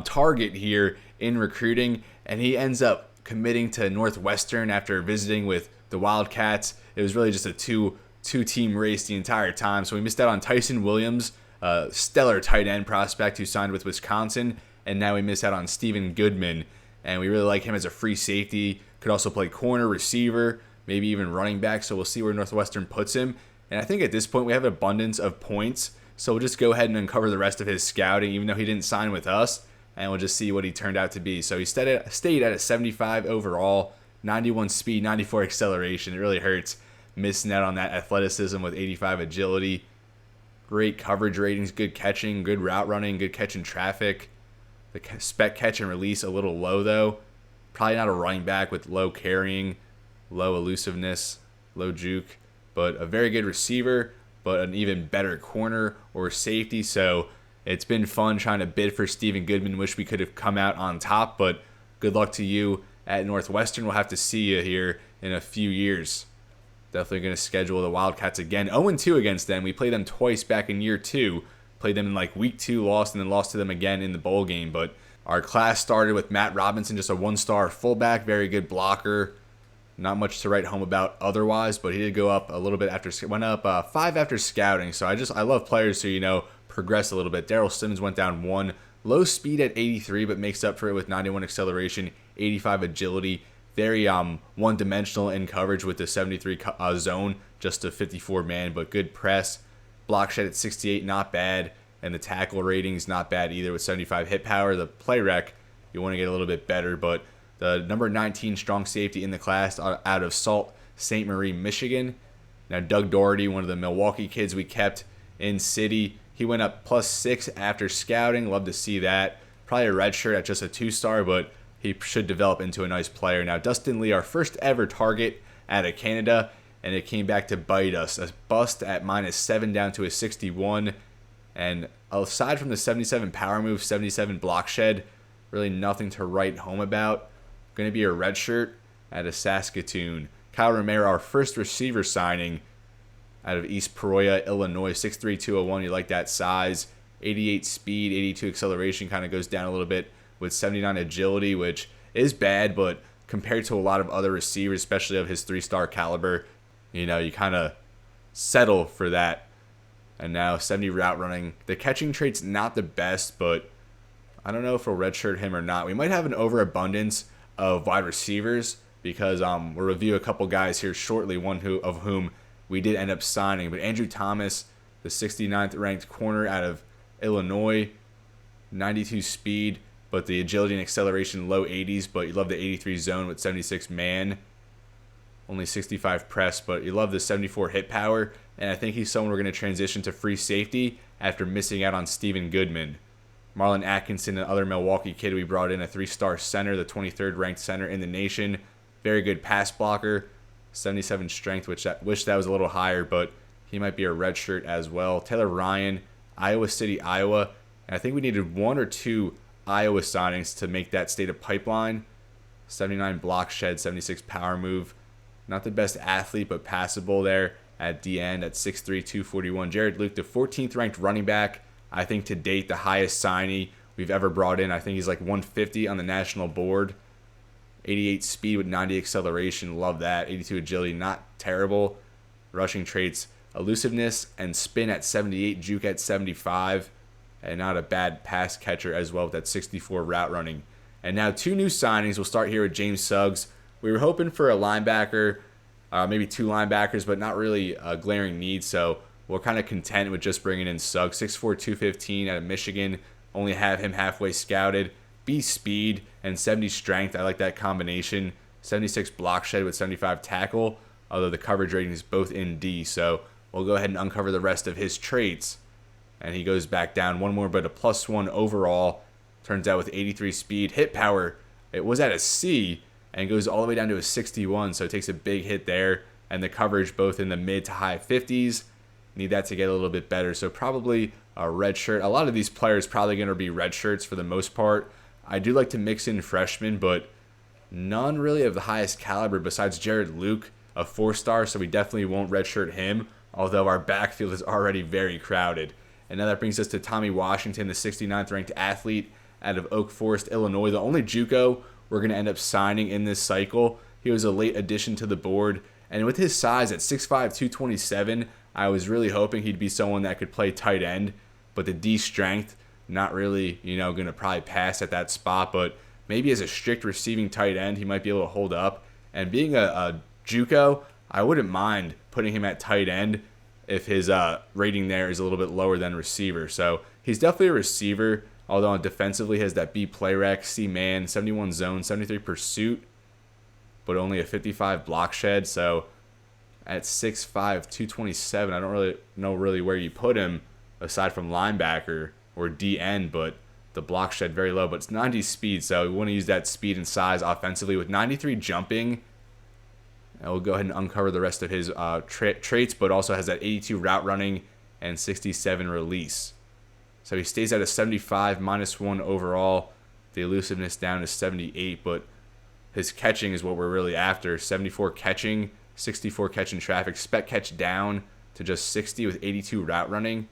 target here in recruiting, and he ends up committing to Northwestern after visiting with the Wildcats. It was really just a two-team race the entire time, so we missed out on Tyson Williams, a stellar tight end prospect who signed with Wisconsin, and now we miss out on Stephen Goodman, and we really like him as a free safety. Could also play corner, receiver, maybe even running back, so we'll see where Northwestern puts him. And I think at this point we have an abundance of points, so we'll just go ahead and uncover the rest of his scouting, even though he didn't sign with us. and we'll just see what he turned out to be. So he stayed at a 75 overall, 91 speed, 94 acceleration. It really hurts missing out on that athleticism with 85 agility. Great coverage ratings, good catching, good route running, good catch in traffic. The spec catch and release a little low though. Probably not a running back with low carrying, low elusiveness, low juke, but a very good receiver, but an even better corner or safety. So it's been fun trying to bid for Stephen Goodman. Wish we could have come out on top, but good luck to you at Northwestern. We'll have to see you here in a few years. Definitely going to schedule the Wildcats again. 0-2 against them. We played them twice back in year 2. Played them in like week 2, lost, and then lost to them again in the bowl game. But our class started with Matt Robinson, just a 1-star fullback, very good blocker. Not much to write home about otherwise, but he did go up a little bit after, went up 5 after scouting. So I love players who, progress a little bit. Daryl Simmons went down 1. Low speed at 83, but makes up for it with 91 acceleration, 85 agility. Very one-dimensional in coverage with the 73 zone, just a 54 man, but good press. Block shed at 68, not bad. And the tackle ratings, not bad either with 75 hit power. The play rec, you want to get a little bit better, but the number 19 strong safety in the class out of Sault Ste. Marie, Michigan. Now Doug Doherty, one of the Milwaukee kids we kept in city, he went up +6 after scouting. Love to see that. Probably a redshirt at just a 2-star, but he should develop into a nice player. Now, Dustin Lee, our first ever target out of Canada, and it came back to bite us. A bust at -7 down to a 61. And aside from the 77 power move, 77 block shed, really nothing to write home about. Going to be a redshirt at a Saskatoon. Kyle Romero, our first receiver signing out of East Peoria, Illinois, 6'3", 201. You like that size. 88 speed, 82 acceleration, kind of goes down a little bit with 79 agility, which is bad, but compared to a lot of other receivers, especially of his 3-star caliber, you kind of settle for that. And now 70 route running. The catching trait's not the best, but I don't know if we'll redshirt him or not. We might have an overabundance of wide receivers because we'll review a couple guys here shortly, of whom we did end up signing. But Andrew Thomas, the 69th ranked corner out of Illinois, 92 speed, but the agility and acceleration low 80s, but you love the 83 zone with 76 man. Only 65 press, but you love the 74 hit power, and I think he's someone we're going to transition to free safety after missing out on Stephen Goodman. Marlon Atkinson, another Milwaukee kid we brought in, a 3-star center, the 23rd ranked center in the nation. Very good pass blocker, 77 strength, which I wish that was a little higher, but he might be a redshirt as well. Taylor Ryan, Iowa City, Iowa, and I think we needed 1 or 2 Iowa signings to make that state a pipeline. 79 block shed, 76 power move. Not the best athlete, but passable there at the end at 6'3", 241. Jared Luke, the 14th ranked running back. I think to date the highest signee we've ever brought in. I think he's like 150 on the national board. 88 speed with 90 acceleration. Love that. 82 agility, not terrible. Rushing traits, elusiveness and spin at 78, juke at 75. And not a bad pass catcher as well with that 64 route running. And now 2 new signings. We'll start here with James Suggs. We were hoping for a linebacker, maybe 2 linebackers, but not really a glaring need. So we're kind of content with just bringing in Suggs. 6'4", 215 out of Michigan. Only have him halfway scouted. Beast speed and 70 strength. I like that combination. 76 block shed with 75 tackle, although the coverage rating is both in D. So we'll go ahead and uncover the rest of his traits. And he goes back down one more, but a +1 overall. Turns out with 83 speed. Hit power, it was at a C and goes all the way down to a 61. So it takes a big hit there. And the coverage both in the mid to high 50s. Need that to get a little bit better. So probably a red shirt. A lot of these players probably going to be red shirts for the most part. I do like to mix in freshmen, but none really of the highest caliber besides Jared Luke, a 4-star. So we definitely won't redshirt him, although our backfield is already very crowded. And now that brings us to Tommy Washington, the 69th ranked athlete out of Oak Forest, Illinois. The only JUCO we're going to end up signing in this cycle. He was a late addition to the board. And with his size at 6'5", 227, I was really hoping he'd be someone that could play tight end. But the D strength, not really, going to probably pass at that spot. But maybe as a strict receiving tight end, he might be able to hold up. And being a JUCO, I wouldn't mind putting him at tight end if his rating there is a little bit lower than receiver. So he's definitely a receiver. Although defensively has that B play rec, C man, 71 zone, 73 pursuit, but only a 55 block shed. So at 6'5", 227, I don't really know where you put him aside from linebacker or DN, but the block shed very low. But it's 90 speed, so we want to use that speed and size offensively with 93 jumping. And we'll go ahead and uncover the rest of his traits, but also has that 82 route running and 67 release. So he stays at a 75, -1 overall. The elusiveness down to 78, but his catching is what we're really after. 74 catching, 64 catching traffic. Spec catch down to just 60 with 82 route running.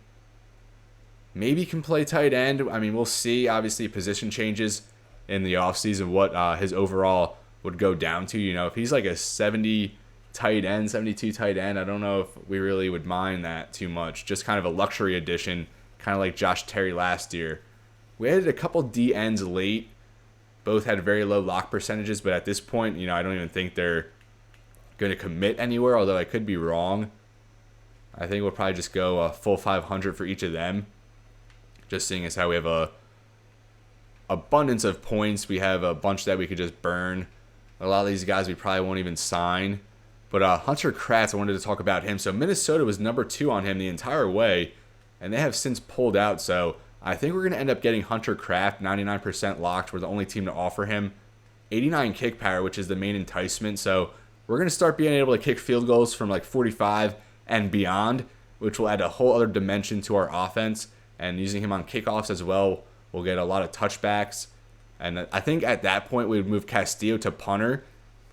Maybe can play tight end. I mean, we'll see. Obviously, position changes in the offseason, what his overall would go down to. You know, if he's like a 70 tight end, 72 tight end, I don't know if we really would mind that too much. Just kind of a luxury addition, kind of like Josh Terry last year. We added a couple DNs late. Both had very low lock percentages, but at this point, you know, I don't even think they're going to commit anywhere, although I could be wrong. I think we'll probably just go a full 500 for each of them. Just seeing as how we have a abundance of points. We have a bunch that we could just burn. A lot of these guys we probably won't even sign. But Hunter Kratz, I wanted to talk about him. So Minnesota was number 2 on him the entire way, and they have since pulled out. So I think we're going to end up getting Hunter Kraft, 99% locked. We're the only team to offer him. 89 kick power, which is the main enticement. So we're going to start being able to kick field goals from like 45 and beyond, which will add a whole other dimension to our offense. And using him on kickoffs as well, we'll get a lot of touchbacks. And I think at that point we would move Castillo to punter.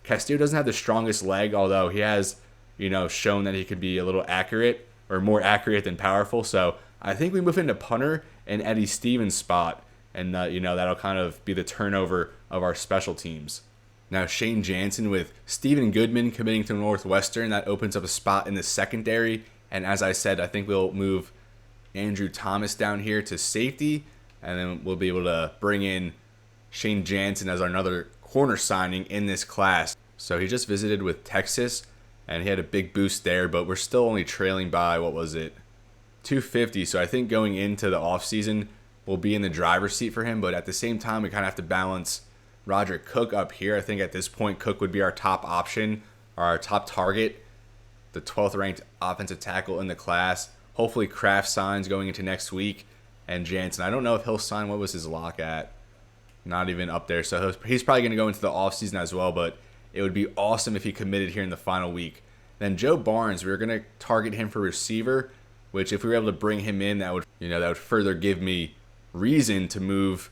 Castillo doesn't have the strongest leg, although he has, you know, shown that he could be a little accurate or more accurate than powerful. So I think we move into punter and Eddie Stevens' spot, and you know, that'll kind of be the turnover of our special teams. Now Shane Jansen with Steven Goodman committing to Northwestern, that opens up a spot in the secondary. And as I said, I think we'll move Andrew Thomas down here to safety, and then we'll be able to bring in Shane Jansen as another corner signing in this class. So he just visited with Texas, and he had a big boost there, but we're still only trailing by, what was it, 250. So I think going into the offseason, we'll be in the driver's seat for him, but at the same time, we kind of have to balance Roger Cook up here. I think at this point, Cook would be our top option, or our top target, the 12th ranked offensive tackle in the class. Hopefully Kraft signs going into next week, and Jansen, I don't know if he'll sign. What was his lock at? Not even up there. So he's probably going to go into the offseason as well, but it would be awesome if he committed here in the final week. Then Joe Barnes, we were going to target him for receiver, which if we were able to bring him in, that would further give me reason to move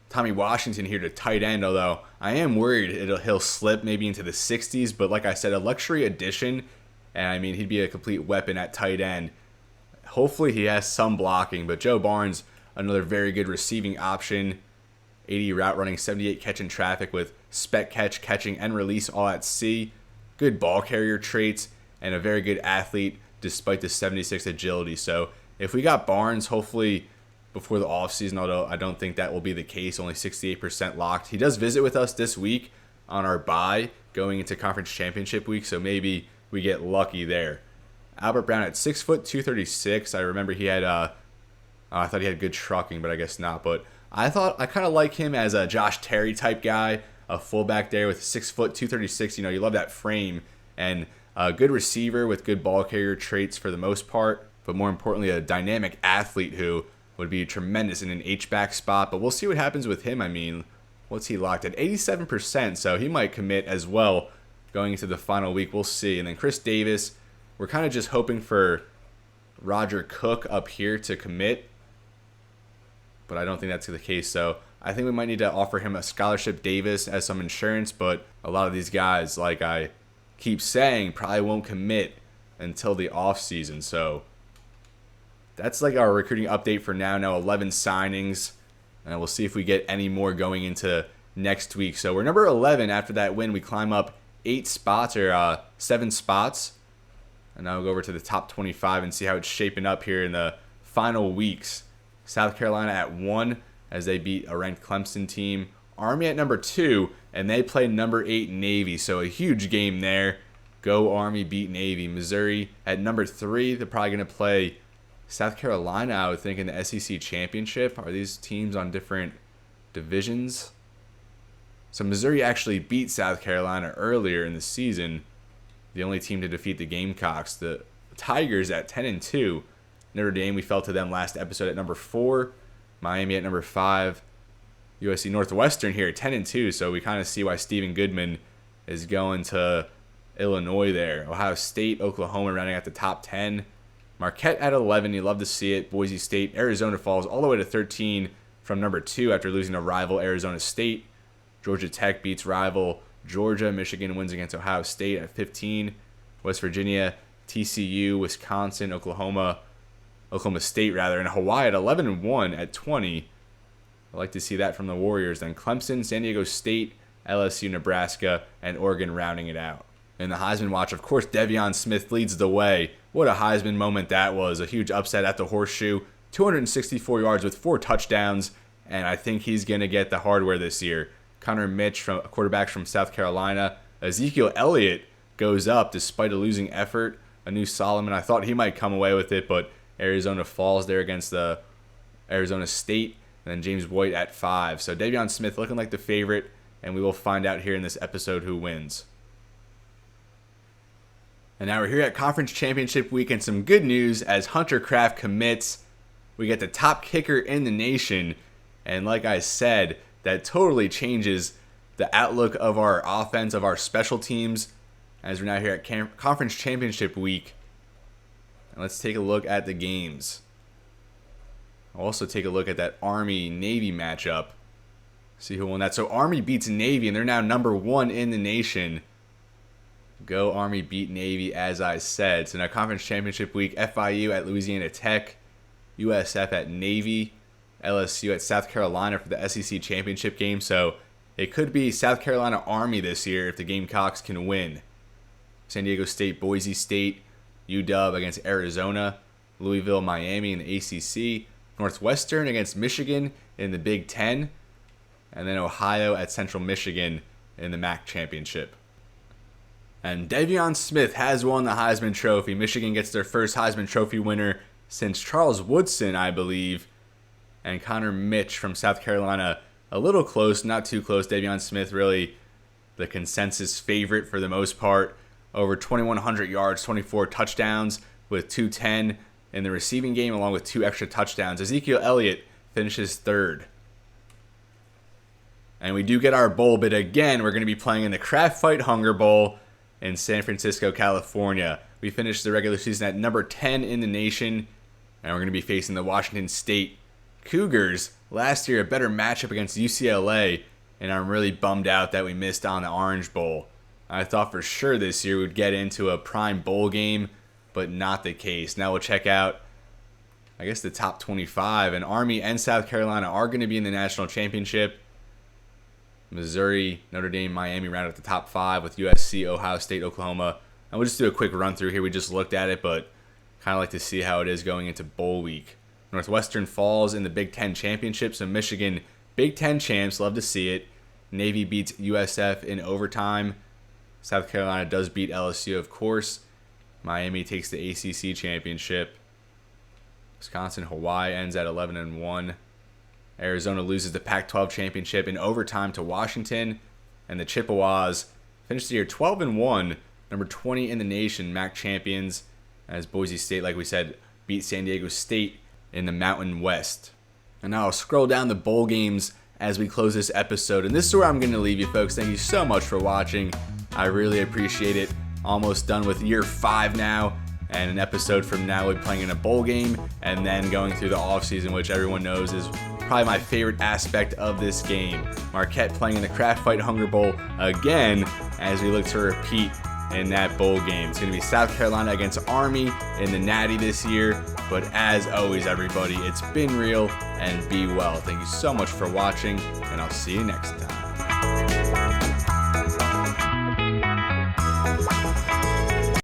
Tommy Washington here to tight end, although I am worried he'll slip maybe into the 60s, but like I said, a luxury addition, and I mean, he'd be a complete weapon at tight end. Hopefully he has some blocking, but Joe Barnes, another very good receiving option. 80 route running, 78 catch in traffic with spec catch, catching, and release all at C. Good ball carrier traits, and a very good athlete despite the 76 agility. So if we got Barnes, hopefully before the offseason, although I don't think that will be the case, only 68% locked. He does visit with us this week on our bye going into conference championship week, so maybe we get lucky there. Albert Brown at 6 foot 236. I remember he had I thought he had good trucking, but I guess not. But I kind of like him as a Josh Terry type guy, a fullback there with 6 foot 236. You know, you love that frame, and a good receiver with good ball carrier traits for the most part, but more importantly, a dynamic athlete who would be tremendous in an H-back spot. But we'll see what happens with him. I mean, what's he locked at? 87%, so he might commit as well going into the final week. We'll see. And then Chris Davis, we're kind of just hoping for Roger Cook up here to commit, but I don't think that's the case. So I think we might need to offer him a scholarship Davis as some insurance, but a lot of these guys, like I keep saying, probably won't commit until the offseason. So that's like our recruiting update for now. Now 11 signings, and we'll see if we get any more going into next week. So we're number 11 after that win. We climb up 8 spots or 7 spots. And now we'll go over to the top 25 and see how it's shaping up here in the final weeks. South Carolina at 1 as they beat a ranked Clemson team. Army at number 2, and they play number 8 Navy. So a huge game there. Go Army, beat Navy. Missouri at number 3. They're probably going to play South Carolina, I would think, in the SEC championship. Are these teams on different divisions? So Missouri actually beat South Carolina earlier in the season. The only team to defeat the Gamecocks. The Tigers at 10-2. Notre Dame, we fell to them last episode at number 4. Miami at number 5. USC Northwestern here at 10-2. So we kind of see why Stephen Goodman is going to Illinois there. Ohio State, Oklahoma rounding out the top 10. Marquette at 11. You love to see it. Boise State, Arizona falls all the way to 13 from number 2 after losing to rival Arizona State. Georgia Tech beats rival Georgia. Michigan wins against Ohio State at 15. West Virginia, TCU, Wisconsin, Oklahoma State rather, and Hawaii at 11-1 at 20. I like to see that from the Warriors. Then Clemson, San Diego State, LSU, Nebraska, and Oregon rounding it out. In the Heisman watch, of course, De'Veon Smith leads the way. What a Heisman moment that was. A huge upset at the Horseshoe. 264 yards with 4 touchdowns, and I think he's going to get the hardware this year. Connor Mitch, quarterbacks from South Carolina. Ezekiel Elliott goes up despite a losing effort. Anu Solomon, I thought he might come away with it, but Arizona falls there against the Arizona State. And then James White at 5. So De'Veon Smith looking like the favorite, and we will find out here in this episode who wins. And now we're here at Conference Championship Week, and some good news as Hunter Kraft commits. We get the top kicker in the nation, and like I said, that totally changes the outlook of our offense, of our special teams, as we're now here at Conference Championship Week. And let's take a look at the games. I'll also take a look at that Army-Navy matchup. See who won that. So Army beats Navy, and they're now number 1 in the nation. Go Army, beat Navy, as I said. So now Conference Championship Week, FIU at Louisiana Tech, USF at Navy, LSU at South Carolina for the SEC championship game. So it could be South Carolina Army this year if the Gamecocks can win. San Diego State, Boise State, UW against Arizona, Louisville, Miami in the ACC, Northwestern against Michigan in the Big Ten, and then Ohio at Central Michigan in the MAC championship. And De'Veon Smith has won the Heisman Trophy. Michigan gets their first Heisman Trophy winner since Charles Woodson, I believe. And Connor Mitch from South Carolina, a little close, not too close. De'Veon Smith really the consensus favorite for the most part. Over 2,100 yards, 24 touchdowns with 210 in the receiving game, along with 2 extra touchdowns. Ezekiel Elliott finishes 3rd. And we do get our bowl bid again. We're going to be playing in the Kraft Fight Hunger Bowl in San Francisco, California. We finished the regular season at number 10 in the nation, and we're going to be facing the Washington State Cougars. Last year, a better matchup against UCLA, and I'm really bummed out that we missed on the Orange Bowl. I thought for sure this year we'd get into a prime bowl game, but not the case. Now we'll check out, I guess, the top 25, and Army and South Carolina are going to be in the national championship. Missouri, Notre Dame, Miami round out the top 5 with USC, Ohio State, Oklahoma. And we'll just do a quick run through here. We just looked at it, but kind of like to see how it is going into bowl week. Northwestern falls in the Big Ten championship, so Michigan, Big Ten champs, love to see it. Navy beats USF in overtime. South Carolina does beat LSU, of course. Miami takes the ACC championship. Wisconsin, Hawaii ends at 11-1. Arizona loses the Pac-12 championship in overtime to Washington. And the Chippewas finish the year 12-1, number 20 in the nation, MAC champions, as Boise State, like we said, beat San Diego State in the Mountain West. And now I'll scroll down the bowl games as we close this episode. And this is where I'm going to leave you, folks. Thank you so much for watching. I really appreciate it. Almost done with year 5 now. And an episode from now, we'll be playing in a bowl game and then going through the offseason, which everyone knows is probably my favorite aspect of this game. Marquette playing in the Kraft Fight Hunger Bowl again as we look to repeat in that bowl game. It's going to be South Carolina against Army in the Natty this year. But as always, everybody, it's been real and be well. Thank you so much for watching, and I'll see you next time.